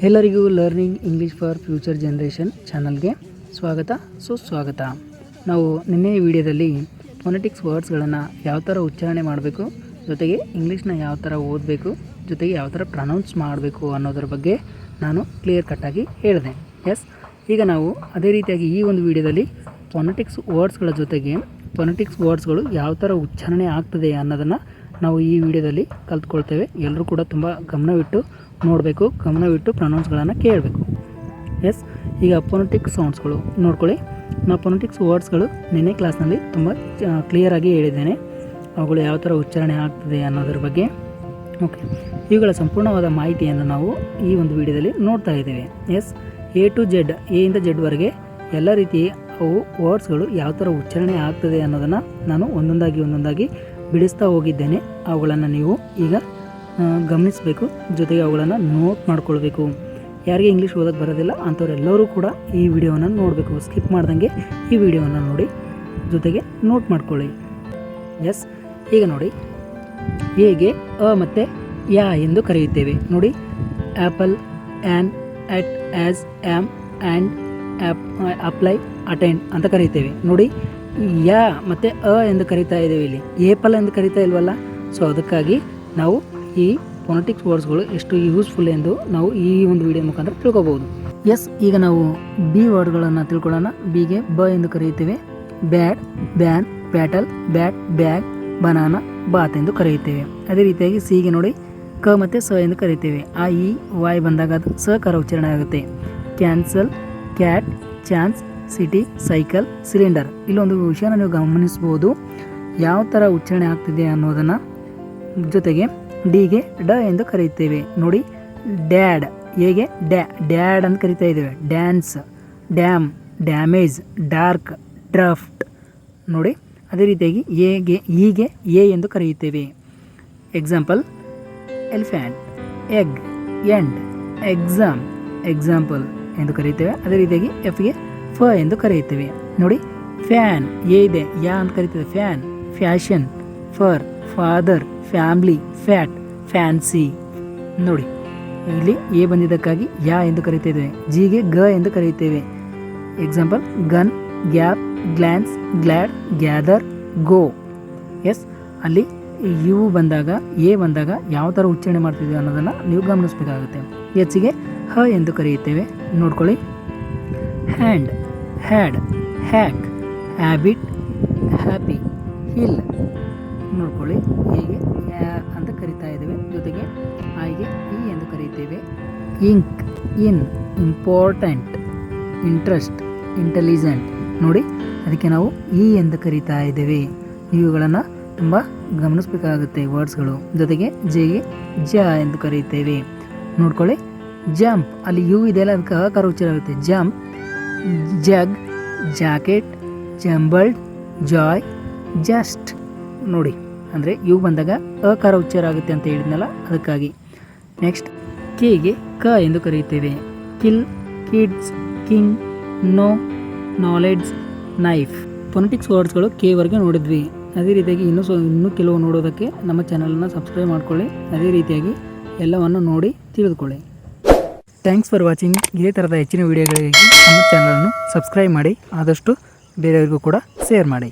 ಎಲ್ಲರಿಗೂ learning English for future generation ಚಾನಲ್ಗೆ ಸ್ವಾಗತ ಸುಸ್ವಾಗತ. ನಾವು ನಿನ್ನೆ ವಿಡಿಯೋದಲ್ಲಿ ಫೊನೆಟಿಕ್ಸ್ ವರ್ಡ್ಸ್ಗಳನ್ನು ಯಾವ ಥರ ಉಚ್ಚಾರಣೆ ಮಾಡಬೇಕು, ಜೊತೆಗೆ ಇಂಗ್ಲೀಷ್ನ ಯಾವ ಥರ ಓದಬೇಕು, ಜೊತೆಗೆ ಯಾವ ಥರ ಪ್ರನೌನ್ಸ್ ಮಾಡಬೇಕು ಅನ್ನೋದ್ರ ಬಗ್ಗೆ ನಾನು ಕ್ಲಿಯರ್ ಕಟ್ಟಾಗಿ ಹೇಳಿದೆ. ಈಗ ನಾವು ಅದೇ ರೀತಿಯಾಗಿ ಈ ಒಂದು ವಿಡಿಯೋದಲ್ಲಿ ಫೊನೆಟಿಕ್ಸ್ ವರ್ಡ್ಸ್ಗಳ ಜೊತೆಗೆ ಫೊನೆಟಿಕ್ಸ್ ವರ್ಡ್ಸ್ಗಳು ಯಾವ ಥರ ಉಚ್ಚಾರಣೆ ಆಗ್ತದೆ ಅನ್ನೋದನ್ನು ನಾವು ಈ ವಿಡಿಯೋದಲ್ಲಿ ಕಲ್ತ್ಕೊಳ್ತೇವೆ. ಎಲ್ಲರೂ ಕೂಡ ತುಂಬ ಗಮನವಿಟ್ಟು ನೋಡಬೇಕು, ಗಮನವಿಟ್ಟು ಪ್ರೊನೌನ್ಸ್ಗಳನ್ನು ಕೇಳಬೇಕು. ಈಗ ಫೊನೆಟಿಕ್ಸ್ ಸೌಂಡ್ಸ್ಗಳು ನೋಡ್ಕೊಳ್ಳಿ. ನಾವು ಫೊನೆಟಿಕ್ಸ್ ವರ್ಡ್ಸ್ಗಳು ನಿನ್ನೆ ಕ್ಲಾಸ್ನಲ್ಲಿ ತುಂಬ ಕ್ಲಿಯರಾಗಿ ಹೇಳಿದ್ದೇನೆ, ಅವುಗಳು ಯಾವ ಥರ ಉಚ್ಚಾರಣೆ ಆಗ್ತದೆ ಅನ್ನೋದ್ರ ಬಗ್ಗೆ. ಇವುಗಳ ಸಂಪೂರ್ಣವಾದ ಮಾಹಿತಿಯನ್ನು ನಾವು ಈ ಒಂದು ವಿಡಿಯೋದಲ್ಲಿ ನೋಡ್ತಾ ಇದ್ದೇವೆ. ಎ ಟು ಜೆಡ್, ಎ ಇಂದ ಜೆಡ್ವರೆಗೆ ಎಲ್ಲ ರೀತಿಯ ಅವು ವರ್ಡ್ಸ್ಗಳು ಯಾವ ಥರ ಉಚ್ಚಾರಣೆ ಆಗ್ತದೆ ಅನ್ನೋದನ್ನು ನಾನು ಒಂದೊಂದಾಗಿ ಬಿಡಿಸ್ತಾ ಹೋಗಿದ್ದೇನೆ. ಅವುಗಳನ್ನು ನೀವು ಈಗ ಗಮನಿಸಬೇಕು, ಜೊತೆಗೆ ಅವುಗಳನ್ನು ನೋಟ್ ಮಾಡ್ಕೊಳ್ಬೇಕು. ಯಾರಿಗೆ ಇಂಗ್ಲೀಷ್ ಓದೋಕ್ಕೆ ಬರೋದಿಲ್ಲ ಅಂಥವರೆಲ್ಲರೂ ಕೂಡ ಈ ವಿಡಿಯೋವನ್ನು ನೋಡಬೇಕು, ಸ್ಕಿಪ್ ಮಾಡ್ದಂಗೆ ಈ ವಿಡಿಯೋವನ್ನು ನೋಡಿ, ಜೊತೆಗೆ ನೋಟ್ ಮಾಡ್ಕೊಳ್ಳಿ. ಈಗ ನೋಡಿ, ಹೇಗೆ ಅ ಮತ್ತು ಯಾ ಎಂದು ಕರೆಯುತ್ತೇವೆ ನೋಡಿ. Apple, an, at, as, am, and, apply, attend ಅಂತ ಕರೀತೇವೆ ನೋಡಿ. ಯಾ ಮತ್ತು ಅ ಎಂದು ಕರಿತಾ ಇದ್ದೇವೆ, ಇಲ್ಲಿ ಏಪಲ್ ಎಂದು ಕರಿತಾ ಇಲ್ವಲ್ಲ. ಸೊ ಅದಕ್ಕಾಗಿ ನಾವು ಈ ಫೊನೆಟಿಕ್ಸ್ ವರ್ಡ್ಸ್ಗಳು ಎಷ್ಟು ಯೂಸ್ಫುಲ್ ಎಂದು ನಾವು ಈ ಒಂದು ವಿಡಿಯೋ ಮುಖಾಂತರ ತಿಳ್ಕೊಬೋದು. ಈಗ ನಾವು ಬಿ ವರ್ಡ್ಗಳನ್ನು ತಿಳ್ಕೊಳ್ಳೋಣ. ಬಿಗೆ ಬ ಎಂದು ಕರೆಯುತ್ತೇವೆ. Bad, ban, battle, bat, bag, banana, bath ಎಂದು ಕರೆಯುತ್ತೇವೆ. ಅದೇ ರೀತಿಯಾಗಿ ಸಿಗೆ ನೋಡಿ, ಕ ಮತ್ತು ಸ ಎಂದು ಕರೀತೇವೆ. ಆ ಇ ವಾಯ್ ಬಂದಾಗ ಅದು ಸಕಾರ ಉಚ್ಚಾರಣೆ ಆಗುತ್ತೆ. Cancel, cat, chance, city, cycle, cylinder. ಇಲ್ಲೊಂದು ವಿಷಯನ ನೀವು ಗಮನಿಸ್ಬೋದು, ಯಾವ ಥರ ಉಚ್ಚಾರಣೆ ಆಗ್ತಿದೆ ಅನ್ನೋದನ್ನು. ಜೊತೆಗೆ ಡಿಗೆ ಡ ಎಂದು ಕರೆಯುತ್ತೇವೆ ನೋಡಿ. ಡ್ಯಾಡ್, ಹೇಗೆ ಡ್ಯಾಡ್ ಅಂತ ಕರಿತಾ ಇದ್ದೇವೆ. Dance, dam, damage, dark, draft ನೋಡಿ. ಅದೇ ರೀತಿಯಾಗಿ ಹೀಗೆ ಎ ಎಂದು ಕರೆಯುತ್ತೇವೆ. Example, elephant, egg, end, exam, example ಎಂದು ಕರೆಯುತ್ತೇವೆ. ಅದೇ ರೀತಿಯಾಗಿ ಎಫ್ಗೆ ಫ ಎಂದು ಕರೆಯುತ್ತೇವೆ ನೋಡಿ. ಫ್ಯಾನ್, ಎ ಇದೆ, ಯಾ ಅಂತ ಕರೀತೇವೆ. Fan, fashion, fur, father, family, fat, fancy ನೋಡಿ. ಇಲ್ಲಿ ಎ ಬಂದಿದ್ದಕ್ಕಾಗಿ ಯಾ ಎಂದು ಕರೀತೇವೆ. ಜಿಗೆ ಗ ಎಂದು ಕರೆಯುತ್ತೇವೆ. Example, gun, gap, glance, glad, gather, go. ಅಲ್ಲಿ ಯು ಬಂದಾಗ, ಎ ಬಂದಾಗ ಯಾವ ಥರ ಉಚ್ಚಾರಣೆ ಮಾಡ್ತಿದ್ದೀವಿ ಅನ್ನೋದನ್ನು ನೀವು ಗಮನಿಸಬೇಕಾಗುತ್ತೆ. ಹೆಚ್ಚಿಗೆ ಹ ಎಂದು ಕರೆಯುತ್ತೇವೆ ನೋಡ್ಕೊಳ್ಳಿ. Hand, had, hack, habit, happy, hill ನೋಡ್ಕೊಳ್ಳಿ. ಹೀಗೆ ಅಂತ ಕರಿತಾ ಇದ್ದೇವೆ. ಜೊತೆಗೆ ಆಯ್ಗೆ ಇ ಎಂದು ಕರೆಯುತ್ತೇವೆ. ಇಂಕ್, ಇನ್, ಇಂಪಾರ್ಟೆಂಟ್, ಇಂಟ್ರೆಸ್ಟ್, ಇಂಟೆಲಿಜೆಂಟ್ ನೋಡಿ. ಅದಕ್ಕೆ ನಾವು ಇ ಎಂದು ಕರಿತಾ ಇದ್ದೇವೆ. ಇವುಗಳನ್ನು ತುಂಬ ಗಮನಿಸಬೇಕಾಗುತ್ತೆ ವರ್ಡ್ಸ್ಗಳು. ಜೊತೆಗೆ ಜೆಗೆ ಜ ಎಂದು ಕರೆಯುತ್ತೇವೆ ನೋಡ್ಕೊಳ್ಳಿ. ಜಂಪ್, ಅಲ್ಲಿ ಯು ಇದೆಯಲ್ಲ, ಅದಕ್ಕೆ ಅಕಾರ ಉಚ್ಚಾರ ಆಗುತ್ತೆ. ಜಂಪ್, ಜಗ್, ಜಾಕೆಟ್, ಜಂಬಲ್ಡ್, ಜಾಯ್, ಜಸ್ಟ್ ನೋಡಿ. ಅಂದರೆ ಯು ಬಂದಾಗ ಅಕಾರ ಉಚ್ಚಾರ ಆಗುತ್ತೆ ಅಂತ ಹೇಳಿದ್ನಲ್ಲ, ಅದಕ್ಕಾಗಿ. ನೆಕ್ಸ್ಟ್, ಕೆಗೆ ಕ ಎಂದು ಕರೆಯುತ್ತೇವೆ. Kill, kids, king, know, knowledge, knife. Phonetics ವರ್ಡ್ಸ್ಗಳು ಕೆವರೆಗೆ ನೋಡಿದ್ವಿ. ಅದೇ ರೀತಿಯಾಗಿ ಇನ್ನೂ ಕೆಲವು ನೋಡೋದಕ್ಕೆ ನಮ್ಮ ಚಾನಲನ್ನು ಸಬ್ಸ್ಕ್ರೈಬ್ ಮಾಡ್ಕೊಳ್ಳಿ. ಅದೇ ರೀತಿಯಾಗಿ ಎಲ್ಲವನ್ನು ನೋಡಿ ತಿಳಿದುಕೊಳ್ಳಿ. Thanks for watching. ಇದೇ ಥರದ ಹೆಚ್ಚಿನ ವಿಡಿಯೋಗಳಿಗೆ ನಮ್ಮ ಚಾನಲನ್ನು ಸಬ್ಸ್ಕ್ರೈಬ್ ಮಾಡಿ, ಆದಷ್ಟು ಬೇರೆಯವರಿಗೂ ಕೂಡ ಶೇರ್ ಮಾಡಿ.